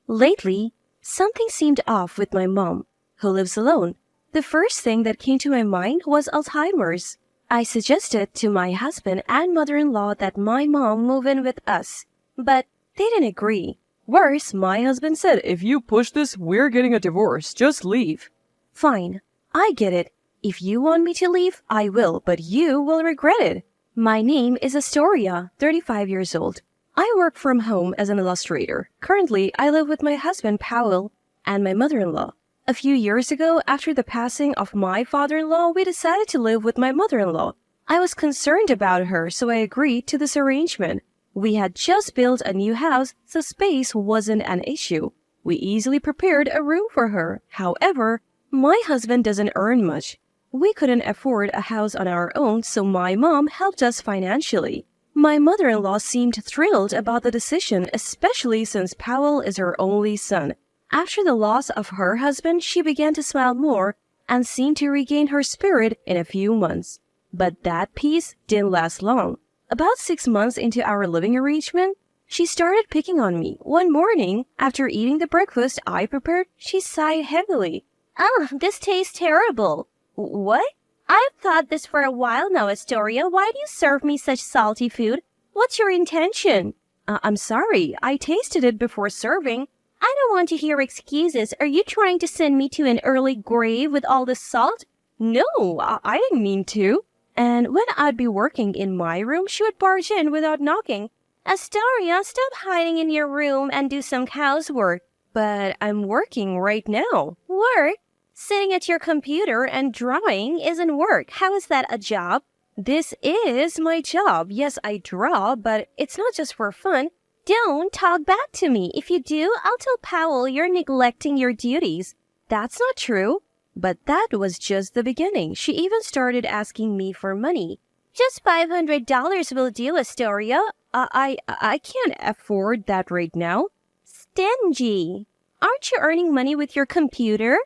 Lately, something seemed off with my mom, who lives alone. The first thing that came to my mind was Alzheimer's. I suggested to my husband and mother-in-law that my mom move in with us, but they didn't agree. Worse, my husband said, If you push this, we're getting a divorce. Just leave. "Fine, I get it. If you want me to leave, I will, but you will regret it." My name is Astoria, 35 years old. I work from home as an illustrator. Currently, I live with my husband, Powell, and my mother-in-law. A few years ago, after the passing of my father-in-law, we decided to live with my mother-in-law. I was concerned about her, so I agreed to this arrangement. We had just built a new house, so space wasn't an issue. We easily prepared a room for her. However, my husband doesn't earn much. We couldn't afford a house on our own, so my mom helped us financially. My mother-in-law seemed thrilled about the decision, especially since Powell is her only son. After the loss of her husband, she began to smile more and seemed to regain her spirit in a few months. But that peace didn't last long. About 6 months into our living arrangement, she started picking on me. One morning, after eating the breakfast I prepared, she sighed heavily. "Oh, this tastes terrible." "What?" "I've thought this for a while now, Astoria. Why do you serve me such salty food? What's your intention?" I'm sorry. I tasted it before serving." "I don't want to hear excuses. Are you trying to send me to an early grave with all this salt?" "No, I didn't mean to." And when I'd be working in my room, she would barge in without knocking. "Astoria, stop hiding in your room and do some housework." "But I'm working right now." "Work? Sitting at your computer and drawing isn't work. How is that a job?" "This is my job. Yes, I draw, but it's not just for fun." "Don't talk back to me. If you do, I'll tell Powell you're neglecting your duties." "That's not true." But that was just the beginning. She even started asking me for money. "Just $500 will do, Astoria." I can't afford that right now." "Stingy. Aren't you earning money with your computer?"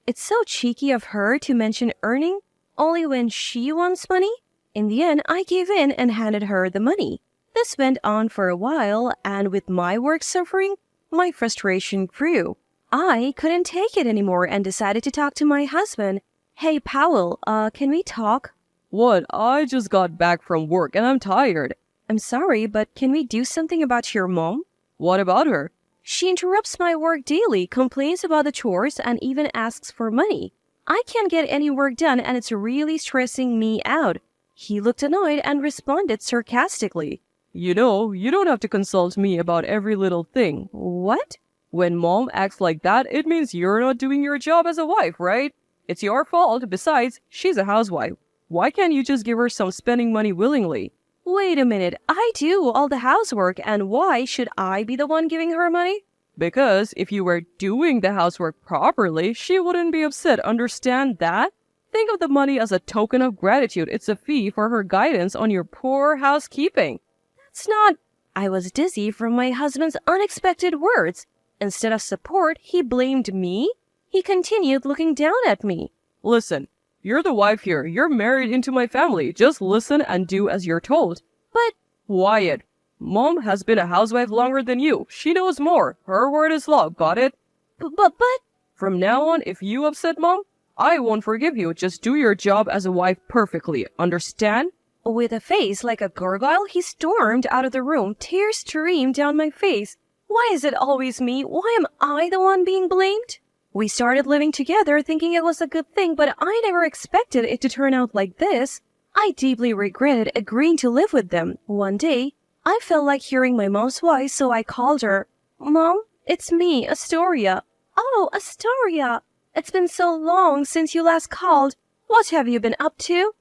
It's so cheeky of her to mention earning only when she wants money. In the end, I gave in and handed her the money. This went on for a while, and with my work suffering, my frustration grew. I couldn't take it anymore and decided to talk to my husband. "Hey, Powell, can we talk?" What? I just got back from work and I'm tired. "I'm sorry, but can we do something about your mom?" What about her? "She interrupts my work daily, complains about the chores, and even asks for money. I can't get any work done, and it's really stressing me out." He looked annoyed and responded sarcastically. You know, you don't have to consult me about every little thing. "What?" When mom acts like that, it means you're not doing your job as a wife, right? It's your fault. Besides, she's a housewife. Why can't you just give her some spending money willingly? "Wait a minute, I do all the housework, and why should I be the one giving her money?" Because if you were doing the housework properly, she wouldn't be upset. Understand that? Think of the money as a token of gratitude. It's a fee for her guidance on your poor housekeeping. "That's not—" I was dizzy from my husband's unexpected words. Instead of support, he blamed me. He continued looking down at me. Listen, you're the wife here. You're married into my family. Just listen and do as you're told. "But—" Wyatt, mom has been a housewife longer than you. She knows more. Her word is law. Got it? But— From now on, if you upset mom, I won't forgive you. Just do your job as a wife perfectly. Understand? With a face like a gargoyle, he stormed out of the room. Tears streamed down my face. Why is it always me? Why am I the one being blamed? We started living together thinking it was a good thing, but I never expected it to turn out like this. I deeply regretted agreeing to live with them. One day, I felt like hearing my mom's voice, so I called her. "Mom, it's me, Astoria." "Oh, Astoria, it's been so long since you last called. What have you been up to?"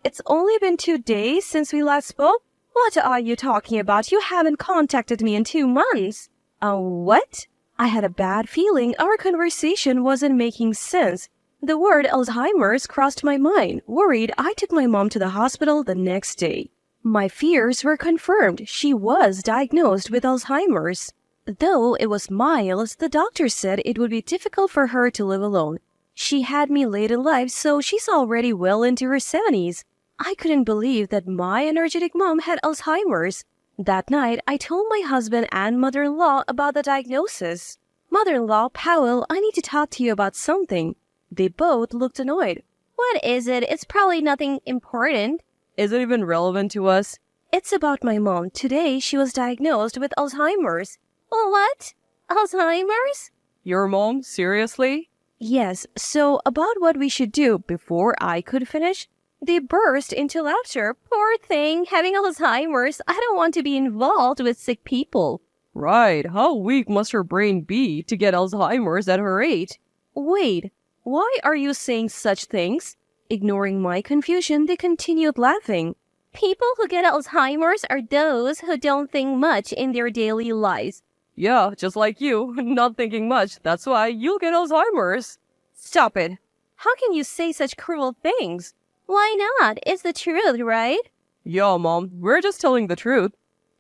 It's only been 2 days since we last spoke." "What are you talking about? You haven't contacted me in 2 months." What?" I had a bad feeling our conversation wasn't making sense. The word Alzheimer's crossed my mind. Worried, I took my mom to the hospital the next day. My fears were confirmed. She was diagnosed with Alzheimer's. Though it was mild, the doctor said it would be difficult for her to live alone. She had me late in life, so she's already well into her 70s. I couldn't believe that my energetic mom had Alzheimer's. That night, I told my husband and mother-in-law about the diagnosis. Mother-in-law, Powell, I need to talk to you about something. They both looked annoyed. What is it? It's probably nothing important. Is it even relevant to us? It's about my mom. Today, she was diagnosed with Alzheimer's. What? Alzheimer's? Your mom? Seriously? Yes, so about what we should do before I could finish, they burst into laughter. Poor thing, having Alzheimer's. I don't want to be involved with sick people. Right. How weak must her brain be to get Alzheimer's at her age? Wait, why are you saying such things? Ignoring my confusion, they continued laughing. People who get Alzheimer's are those who don't think much in their daily lives. Yeah, just like you, not thinking much. That's why you'll get Alzheimer's. Stop it. How can you say such cruel things? Why not? It's the truth, right? Yeah, Mom, we're just telling the truth.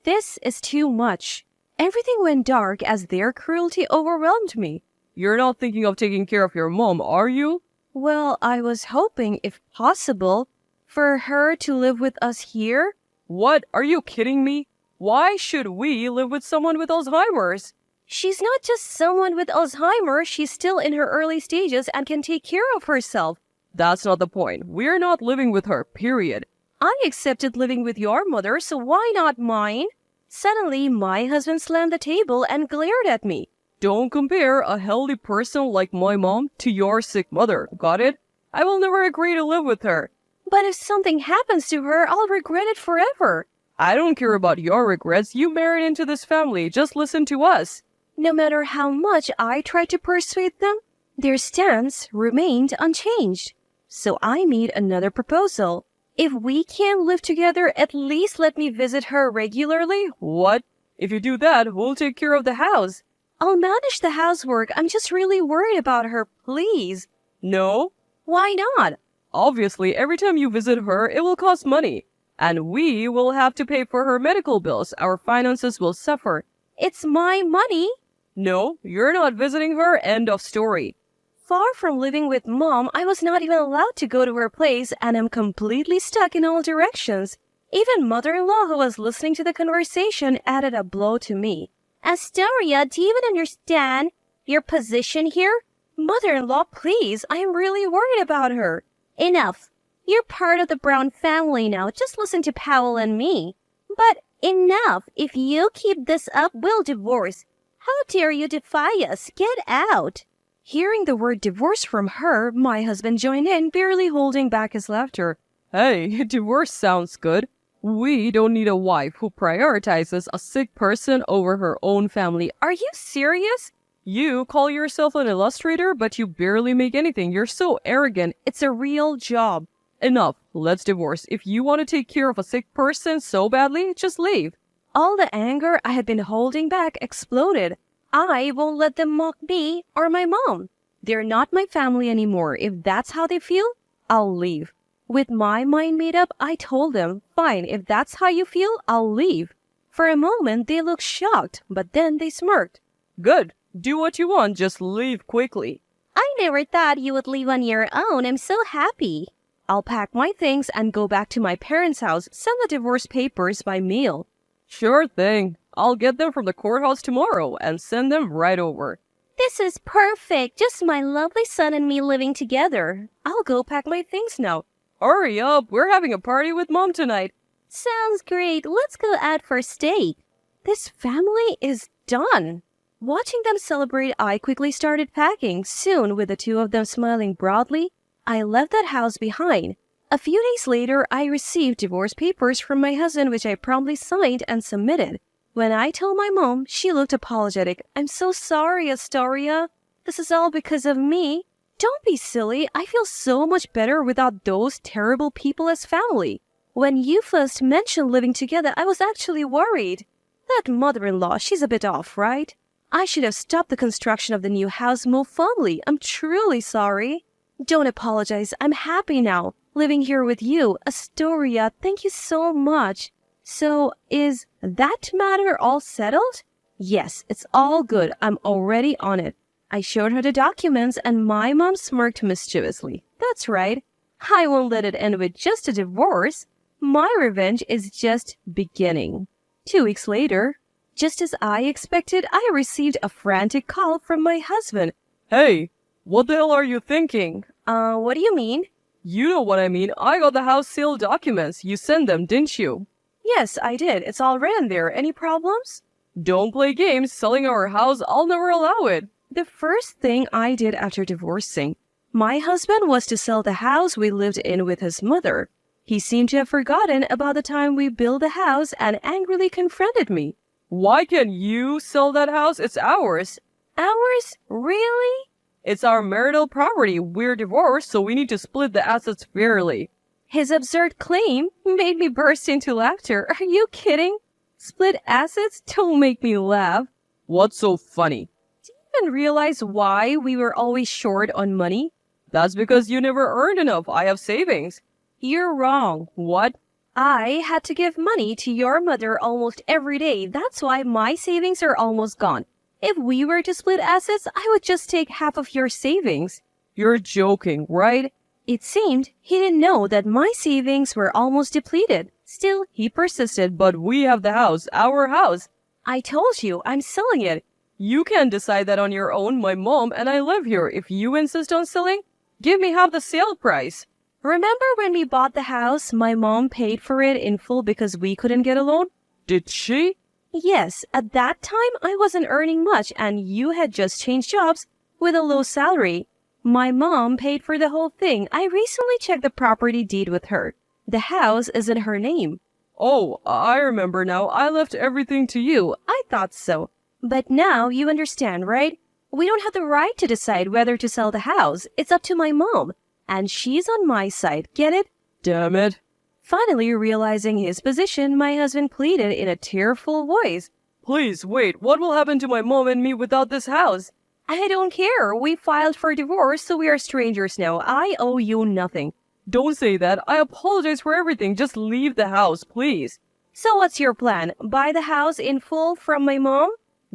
This is too much. Everything went dark as their cruelty overwhelmed me. You're not thinking of taking care of your mom, are you? Well, I was hoping, if possible, for her to live with us here. What? Are you kidding me? Why should we live with someone with Alzheimer's? She's not just someone with Alzheimer's, she's still in her early stages and can take care of herself. That's not the point. We're not living with her, period. I accepted living with your mother, so why not mine? Suddenly, my husband slammed the table and glared at me. Don't compare a healthy person like my mom to your sick mother, got it? I will never agree to live with her. But if something happens to her, I'll regret it forever. I don't care about your regrets. You married into this family. Just listen to us. No matter how much I tried to persuade them, their stance remained unchanged. So I made another proposal. If we can't live together, at least let me visit her regularly. What? If you do that, who'll take care of the house? I'll manage the housework. I'm just really worried about her, please. No? Why not? Obviously, every time you visit her, it will cost money. And we will have to pay for her medical bills. Our finances will suffer. It's my money. No, you're not visiting her. End of story. Far from living with Mom, I was not even allowed to go to her place and am completely stuck in all directions. Even mother-in-law, who was listening to the conversation, added a blow to me. Astoria, do you even understand your position here? Mother-in-law, please, I am really worried about her. Enough. You're part of the Brown family now. Just listen to Powell and me. But enough. If you keep this up, we'll divorce. How dare you defy us? Get out. Hearing the word divorce from her, my husband joined in, barely holding back his laughter. Hey, divorce sounds good. We don't need a wife who prioritizes a sick person over her own family. Are you serious? You call yourself an illustrator, but you barely make anything. You're so arrogant. It's a real job. Enough. Let's divorce. If you want to take care of a sick person so badly, just leave. All the anger I had been holding back exploded. I won't let them mock me or my mom. They're not my family anymore. If that's how they feel, I'll leave. With my mind made up, I told them, fine, if that's how you feel, I'll leave. For a moment, they looked shocked, but then they smirked. Good. Do what you want. Just leave quickly. I never thought you would leave on your own. I'm so happy. I'll pack my things and go back to my parents' house, send the divorce papers by mail. Sure thing. I'll get them from the courthouse tomorrow and send them right over. This is perfect. Just my lovely son and me living together. I'll go pack my things now. Hurry up. We're having a party with Mom tonight. Sounds great. Let's go out for steak. This family is done. Watching them celebrate, I quickly started packing. Soon, with the two of them smiling broadly, I left that house behind. A few days later, I received divorce papers from my husband, which I promptly signed and submitted. When I told my mom, she looked apologetic. I'm so sorry, Astoria. This is all because of me. Don't be silly. I feel so much better without those terrible people as family. When you first mentioned living together, I was actually worried. That mother-in-law, she's a bit off, right? I should have stopped the construction of the new house more firmly. I'm truly sorry. Don't apologize. I'm happy now, living here with you. Astoria, thank you so much. So, is that matter all settled? Yes, it's all good. I'm already on it. I showed her the documents and my mom smirked mischievously. That's right. I won't let it end with just a divorce. My revenge is just beginning. 2 weeks later. Just as I expected, I received a frantic call from my husband. Hey, what the hell are you thinking? What do you mean? You know what I mean. I got the house sale documents. You sent them, didn't you? Yes, I did. It's all written there. Any problems? Don't play games. Selling our house, I'll never allow it. The first thing I did after divorcing my husband was to sell the house we lived in with his mother. He seemed to have forgotten about the time we built the house and angrily confronted me. Why can't you sell that house? It's ours. Ours? Really? It's our marital property. We're divorced, so we need to split the assets fairly. His absurd claim made me burst into laughter. Are you kidding? Split assets? Don't make me laugh. What's so funny? Do you even realize why we were always short on money? That's because you never earned enough. I have savings. You're wrong. What? I had to give money to your mother almost every day. That's why my savings are almost gone. If we were to split assets, I would just take half of your savings. You're joking, right? It seemed he didn't know that my savings were almost depleted. Still, he persisted. But we have the house, our house. I told you, I'm selling it. You can't decide that on your own. My mom and I live here. If you insist on selling, give me half the sale price. Remember when we bought the house, my mom paid for it in full because we couldn't get a loan? Did she? Yes, at that time I wasn't earning much and you had just changed jobs with a low salary. My mom paid for the whole thing. I recently checked the property deed with her. The house is in her name. Oh, I remember now. I left everything to you. I thought so. But now you understand, right? We don't have the right to decide whether to sell the house. It's up to my mom. And she's on my side. Get it? Damn it. Finally realizing his position, my husband pleaded in a tearful voice. Please, wait. What will happen to my mom and me without this house? I don't care. We filed for divorce, so we are strangers now. I owe you nothing. Don't say that. I apologize for everything. Just leave the house, please. So what's your plan? Buy the house in full from my mom?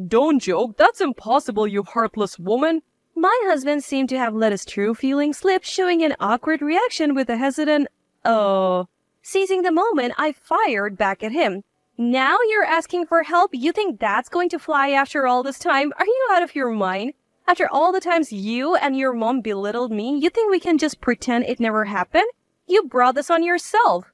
Don't joke. That's impossible, you heartless woman. My husband seemed to have let his true feelings slip, showing an awkward reaction with a hesitant, Seizing the moment, I fired back at him. Now you're asking for help? You think that's going to fly after all this time? Are you out of your mind? After all the times you and your mom belittled me, you think we can just pretend it never happened? You brought this on yourself.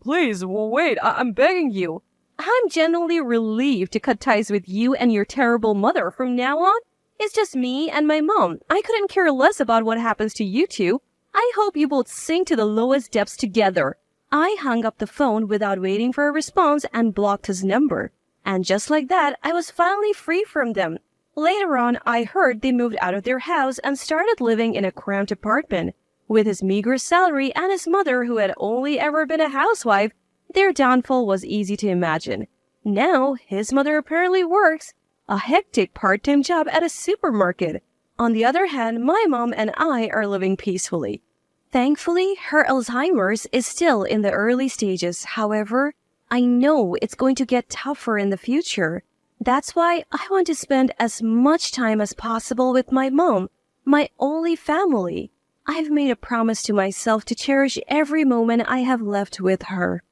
Please, wait. I'm begging you. I'm genuinely relieved to cut ties with you and your terrible mother. From now on, it's just me and my mom. I couldn't care less about what happens to you two. I hope you both sink to the lowest depths together. I hung up the phone without waiting for a response and blocked his number. And just like that, I was finally free from them. Later on, I heard they moved out of their house and started living in a cramped apartment. With his meager salary and his mother, who had only ever been a housewife, their downfall was easy to imagine. Now, his mother apparently works a hectic part-time job at a supermarket. On the other hand, my mom and I are living peacefully. Thankfully, her Alzheimer's is still in the early stages. However, I know it's going to get tougher in the future. That's why I want to spend as much time as possible with my mom, my only family. I've made a promise to myself to cherish every moment I have left with her.